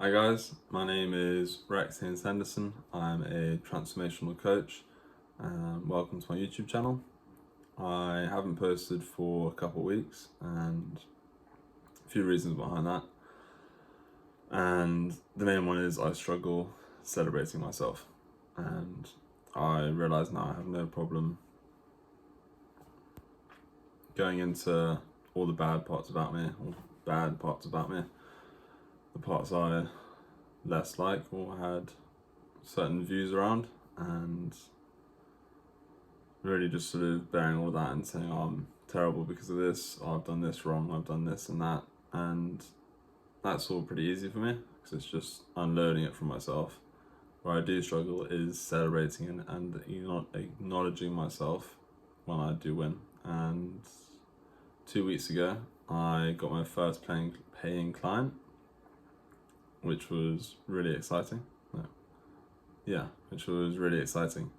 Hi guys, my name is Haines-Henderson. I'm a transformational coach and welcome to my YouTube channel. I haven't posted for a couple of weeks and a few reasons behind that. And the main one is I struggle celebrating myself, and I realise now I have no problem going into all the bad parts about me, the parts I less like or had certain views around, and really just sort of bearing all of that and saying, oh, I'm terrible because of this, oh, I've done this wrong, I've done this and that. And that's all pretty easy for me because it's just unloading it from myself. Where I do struggle is celebrating and acknowledging myself when I do win. And 2 weeks ago, I got my first paying client, which was really exciting. Which was really exciting.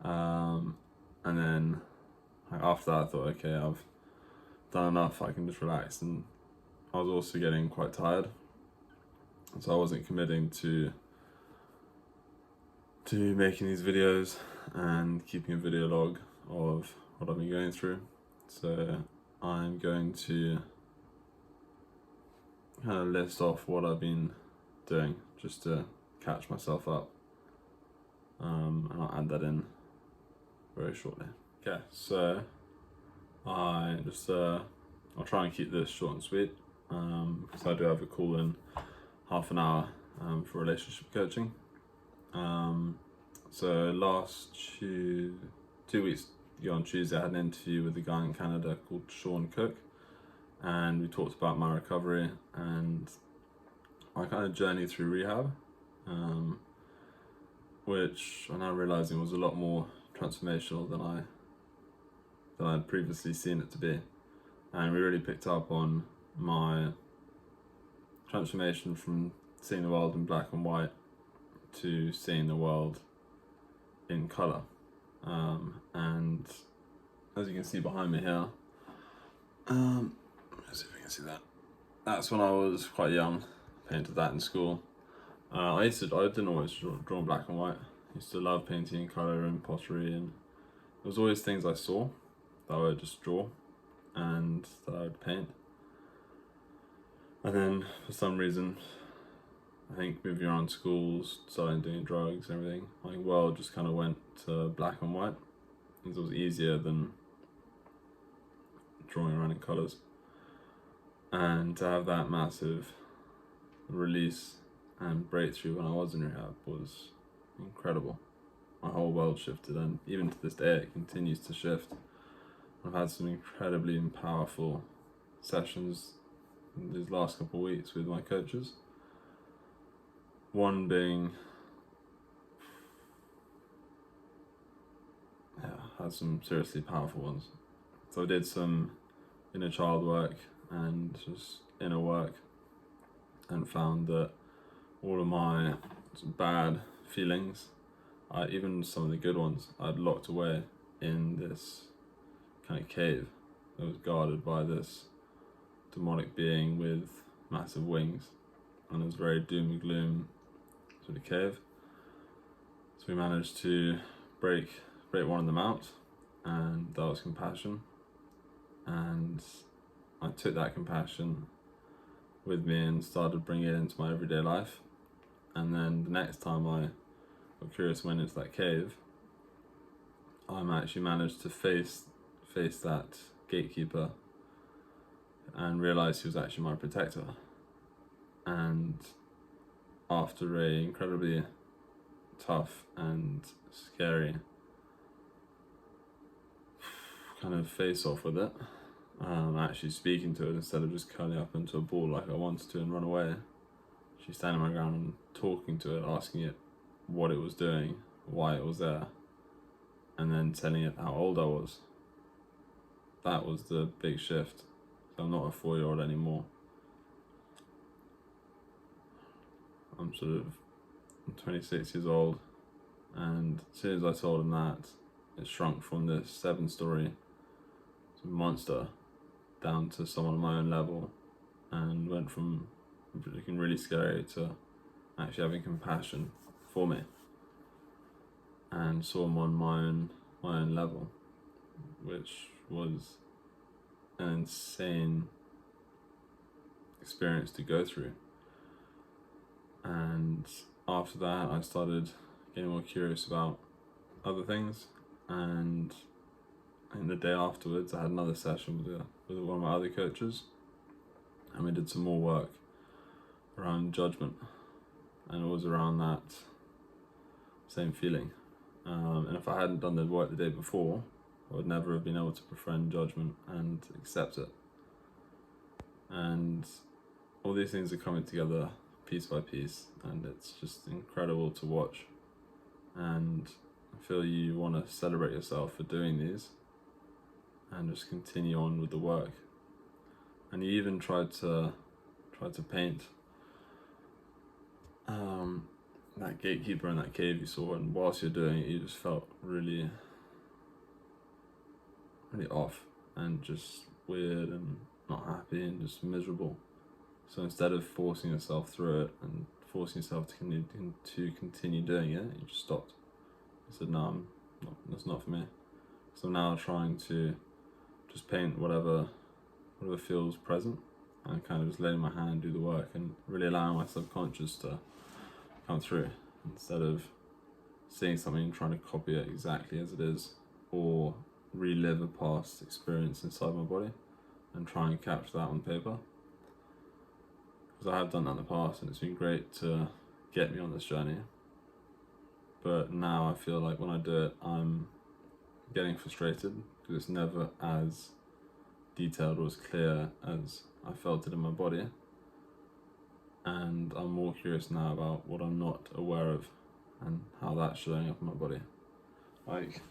And then after that, I thought, okay, I've done enough, I can just relax. And I was also getting quite tired, so I wasn't committing to making these videos and keeping a video log of what I've been going through. So I'm going to kind of list off what I've been doing just to catch myself up, and I'll add that in very shortly. Okay, so I'll try and keep this short and sweet, because I do have a call in half an hour for relationship coaching. So last 2 weeks ago on Tuesday, I had an interview with a guy in Canada called Sean Cook, and we talked about my recovery and my kind of journey through rehab, which I'm now realizing was a lot more transformational than I'd previously seen it to be. And we really picked up on my transformation from seeing the world in black and white to seeing the world in colour. And as you can see behind me here, let's see if you can see that. That's when I was quite young, painted that in school. I didn't always draw in black and white. I used to love painting in colour and pottery, and there was always things I saw that I would just draw and that I would paint. And then for some reason, I think moving around schools, starting doing drugs and everything, my world just kind of went to black and white. It was easier than drawing around in colours. And to have that massive release and breakthrough when I was in rehab was incredible. My whole world shifted, and even to this day it continues to shift. I've had some incredibly powerful sessions in these last couple of weeks with my coaches. One being, had some seriously powerful ones. So I did some inner child work and just inner work, and found that all of my bad feelings, even some of the good ones, I'd locked away in this kind of cave that was guarded by this demonic being with massive wings, and it was very doom and gloom sort of cave. So we managed to break one of them out, and that was compassion. And I took that compassion with me and started bringing it into my everyday life. And then the next time I got curious, went into that cave, I actually managed to face that gatekeeper and realised he was actually my protector. And after a incredibly tough and scary kind of face off with it, actually speaking to it instead of just curling up into a ball like I wanted to and run away, she's standing my ground and talking to it, asking it what it was doing, why it was there, and then telling it how old I was. That was the big shift. So I'm not a 4-year-old anymore. I'm 26 years old, and as soon as I told him that, it shrunk from this 7-story monster down to someone on my own level, and went from looking really scary to actually having compassion for me, and saw him on my own level, which was an insane experience to go through. And after that, I started getting more curious about other things, and in the day afterwards, I had another session with one of my other coaches, and we did some more work around judgment, and it was around that same feeling. And if I hadn't done the work the day before, I would never have been able to befriend judgment and accept it. And all these things are coming together piece by piece, and it's just incredible to watch. And I feel you want to celebrate yourself for doing these and just continue on with the work. And you even tried to paint that gatekeeper in that cave you saw, and whilst you're doing it, you just felt really off and just weird and not happy and just miserable. So instead of forcing yourself through it and forcing yourself to continue doing it, you just stopped. You said, no, that's not for me. So I'm now trying to just paint whatever feels present, and kind of just letting my hand do the work and really allowing my subconscious to come through, instead of seeing something and trying to copy it exactly as it is, or relive a past experience inside my body and try and capture that on paper. Because I have done that in the past, and it's been great to get me on this journey. But now I feel like when I do it, I'm getting frustrated because it's never as detailed or as clear as I felt it in my body. And I'm more curious now about what I'm not aware of and how that's showing up in my body. Like,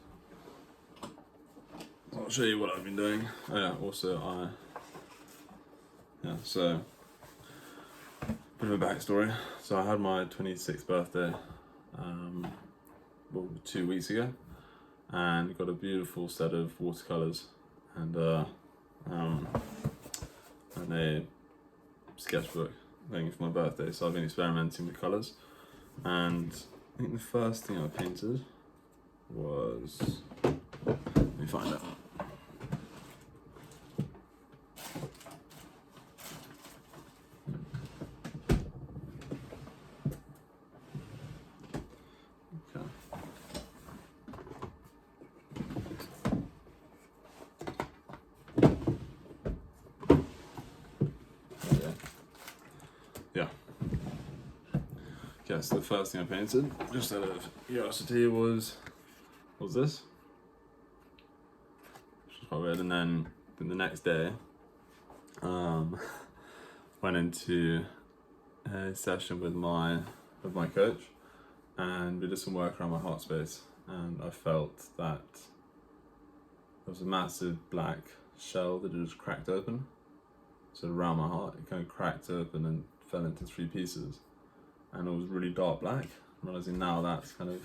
I'll show you what I've been doing. Oh yeah, also so bit of a backstory. So I had my 26th birthday 2 weeks ago, and got a beautiful set of watercolors and a sketchbook thing for my birthday. So I've been experimenting with colors, and I think the first thing I painted was, let me find it. Okay, so the first thing I painted, just out of curiosity, was this, which was quite weird. And then the next day, went into a session with my coach, and we did some work around my heart space, and I felt that there was a massive black shell that had just cracked open. So around my heart, it kind of cracked open and fell into 3 pieces. And it was really dark black. I'm realizing now that's kind of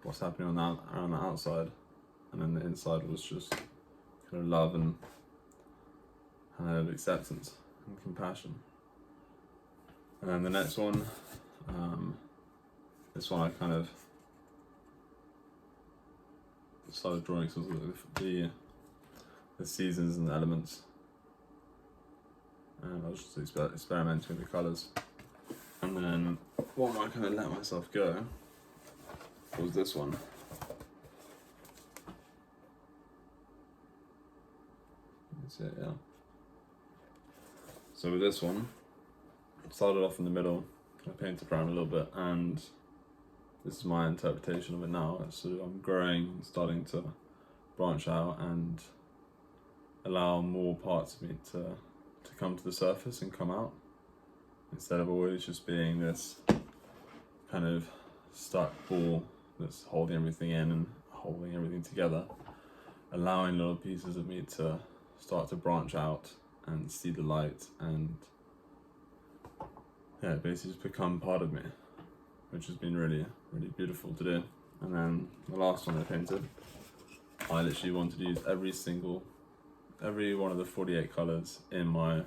what's happening around the outside, and then the inside was just kind of love and acceptance and compassion. And then the next one, this one I kind of started drawing sort of the seasons and the elements, and I was just experimenting with the colours. And then what I kind of let myself go was this one. That's it, yeah. So with this one, I started off in the middle, I painted around a little bit, and this is my interpretation of it now. So I'm growing, starting to branch out and allow more parts of me to come to the surface and come out, instead of always just being this kind of stuck ball that's holding everything in and holding everything together. Allowing little pieces of me to start to branch out and see the light, and basically just become part of me, which has been really, really beautiful to do. And then the last one I painted, I literally wanted to use every one of the 48 colours in my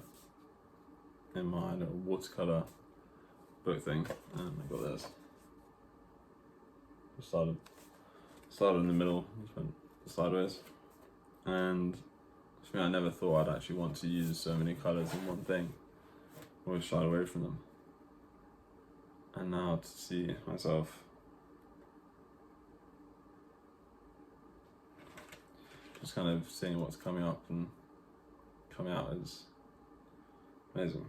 in my little watercolour book thing, and I got this. Just started in the middle, just went sideways, and for me, I never thought I'd actually want to use so many colours in one thing. Always shied away from them, and now to see myself just kind of seeing what's coming up and coming out is amazing.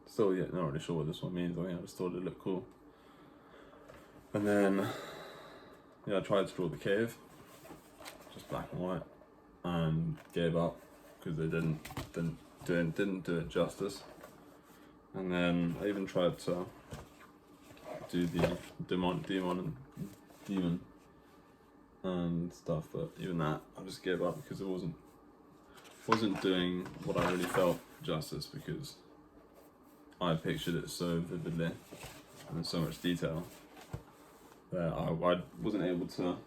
Still, yeah, not really sure what this one means. I think I just thought it looked cool. And then, yeah, I tried to draw the cave, just black and white, and gave up because they didn't do it justice. And then I even tried to do the demon and stuff, but even that I just gave up because it wasn't doing what I really felt justice, because I pictured it so vividly and in so much detail that I wasn't able to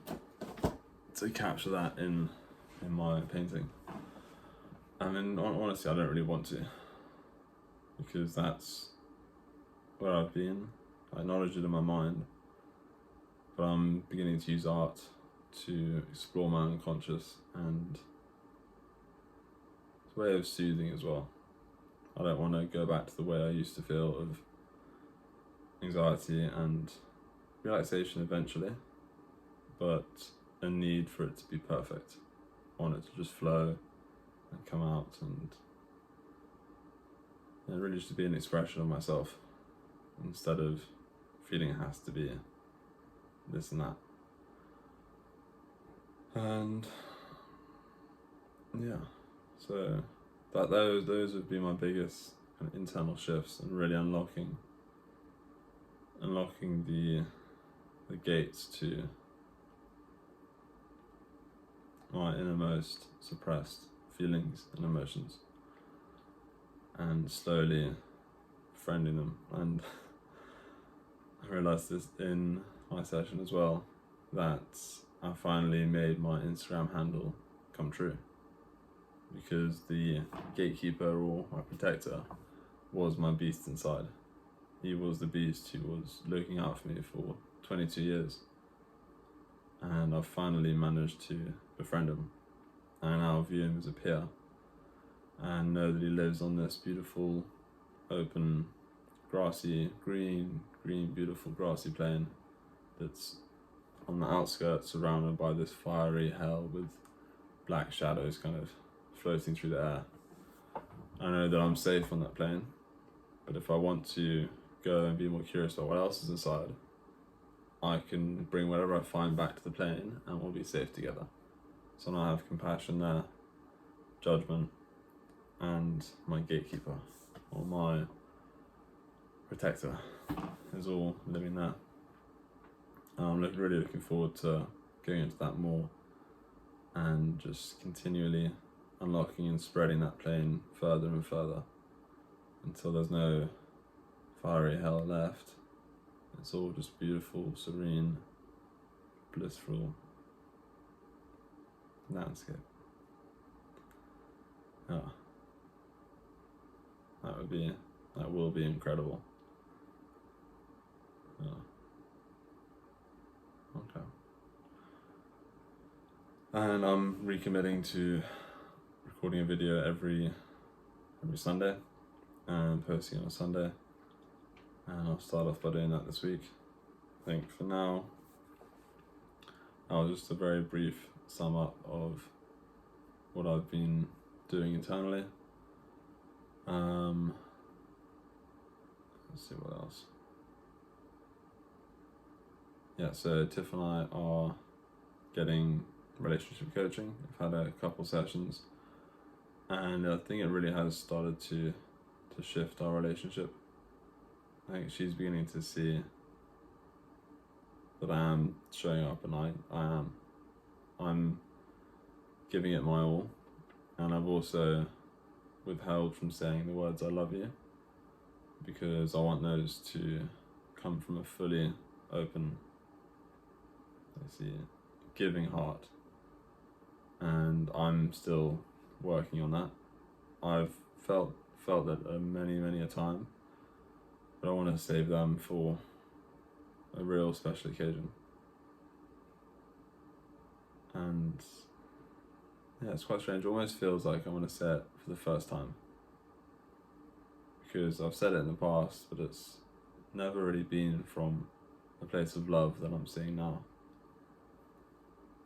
capture that in my painting. I mean, honestly, I don't really want to, because that's where I've been. I acknowledge it in my mind, but I'm beginning to use art to explore my unconscious, and it's a way of soothing as well. I don't want to go back to the way I used to feel of anxiety and relaxation eventually, but a need for it to be perfect. I want it to just flow and come out, and really just to be an expression of myself instead of feeling it has to be this and that. And yeah, so those would be my biggest kind of internal shifts, and really unlocking the gates to my innermost suppressed feelings and emotions, and slowly befriending them. And I realised this in my session as well, that I finally made my Instagram handle come true, because the gatekeeper, or my protector, was my beast inside. He was the beast who was looking out for me for 22 years, and I've finally managed to befriend him. I now view him as a peer, and know that he lives on this beautiful, open, grassy, green, beautiful grassy plain that's on the outskirts, surrounded by this fiery hell with black shadows kind of floating through the air. I know that I'm safe on that plane, but if I want to go and be more curious about what else is inside, I can bring whatever I find back to the plane, and we'll be safe together. So now I have compassion there, judgment, and my gatekeeper, or my protector, is all living there. And I'm really looking forward to going into that more, and just continually unlocking and spreading that plane further and further until there's no fiery hell left. It's all just beautiful, serene, blissful landscape. Yeah. That will be incredible. Yeah. Okay. And I'm recommitting to recording a video every Sunday and posting on a Sunday. And I'll start off by doing that this week. I think for now, just a very brief sum up of what I've been doing internally. Let's see what else. Yeah, so Tiff and I are getting relationship coaching. I've had a couple sessions, and I think it really has started to shift our relationship. I think she's beginning to see that I am showing up, and I'm giving it my all, and I've also withheld from saying the words "I love you," because I want those to come from a fully open, giving heart, and I'm still working on that. I've felt felt that many a time, but I want to save them for a real special occasion. And yeah, it's quite strange. It almost feels like I want to say it for the first time, because I've said it in the past, but it's never really been from a place of love that I'm seeing now.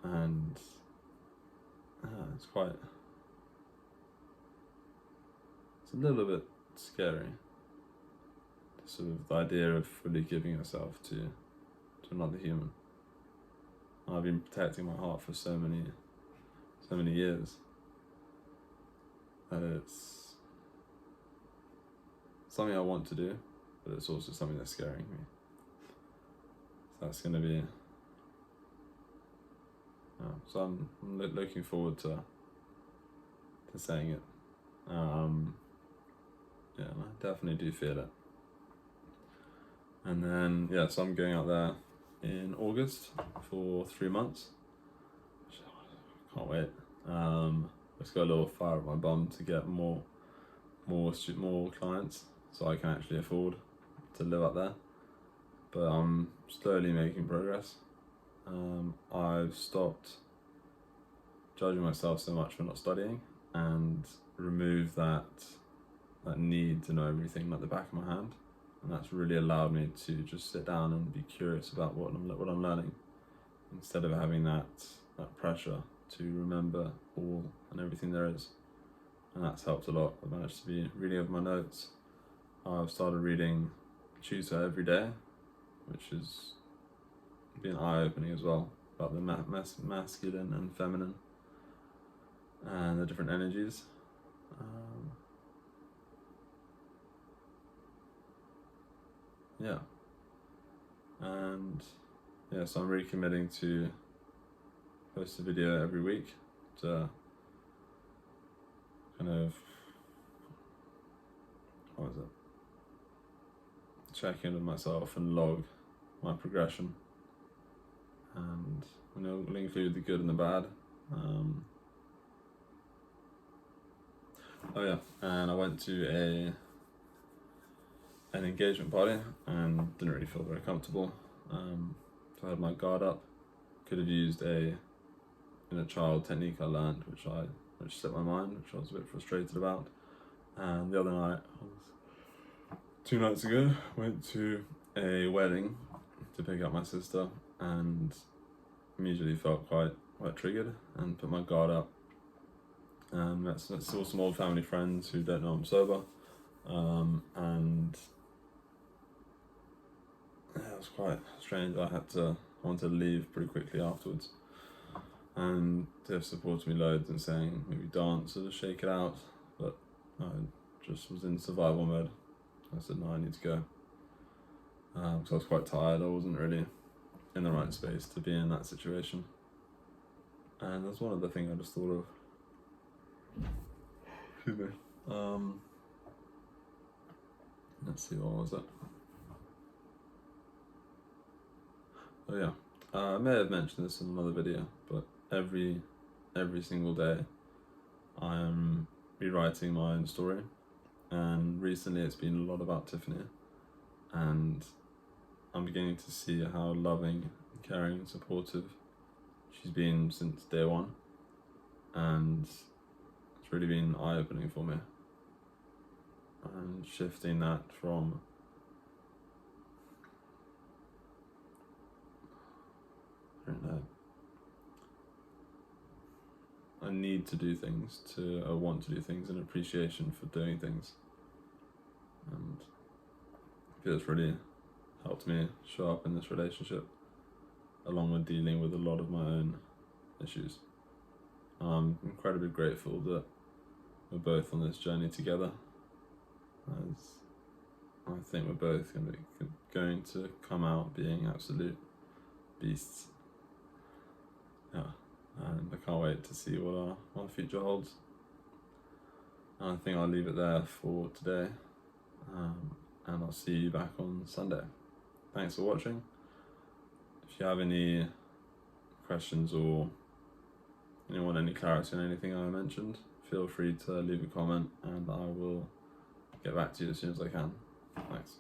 And it's a little bit scary, sort of the idea of fully giving yourself to another human. I've been protecting my heart for so many years that it's something I want to do, but it's also something that's scaring me. So that's going to be. So I'm looking forward to saying it. Yeah, and I definitely do feel it. And then so I'm going out there in August for 3 months. Can't wait. Just got a little fire at my bum to get more clients, so I can actually afford to live up there. But I'm slowly making progress. I've stopped judging myself so much for not studying and removed that need to know everything like the back of my hand, and that's really allowed me to just sit down and be curious about what I'm learning, instead of having that pressure to remember all and everything there is. And that's helped a lot. I've managed to be reading over my notes. I've started reading Tuesday every day, which has been eye-opening as well, about the masculine and feminine and the different energies. So I'm really committing to post a video every week to kind of, check in with myself and log my progression, and we'll include the good and the bad. And I went to an engagement party and didn't really feel very comfortable. So I had my guard up. Could have used a inner child technique I learned, which slipped my mind, which I was a bit frustrated about. And the other night, 2 nights ago, went to a wedding to pick up my sister, and immediately felt quite triggered and put my guard up. And saw some old family friends who don't know I'm sober, and it was quite strange. I wanted to leave pretty quickly afterwards, and Tiff supported me loads in saying maybe dance or just shake it out, but I just was in survival mode. I said no, I need to go, because I was quite tired. I wasn't really in the right space to be in that situation, and that's one other thing I just thought of. Excuse me. Let's see, what was it? Oh yeah, I may have mentioned this in another video, but every single day I am rewriting my own story, and recently it's been a lot about Tiffany, and I'm beginning to see how loving, caring and supportive she's been since day one, and it's really been eye-opening for me, and shifting that from I need to do things to I want to do things, and appreciation for doing things. And I feel it's really helped me show up in this relationship, along with dealing with a lot of my own issues. I'm incredibly grateful that we're both on this journey together, as I think we're both going to come out being absolute beasts. And I can't wait to see what our future holds. And I think I'll leave it there for today, and I'll see you back on Sunday. Thanks for watching. If you have any questions or want any clarity on anything I mentioned, feel free to leave a comment, and I will get back to you as soon as I can. Thanks.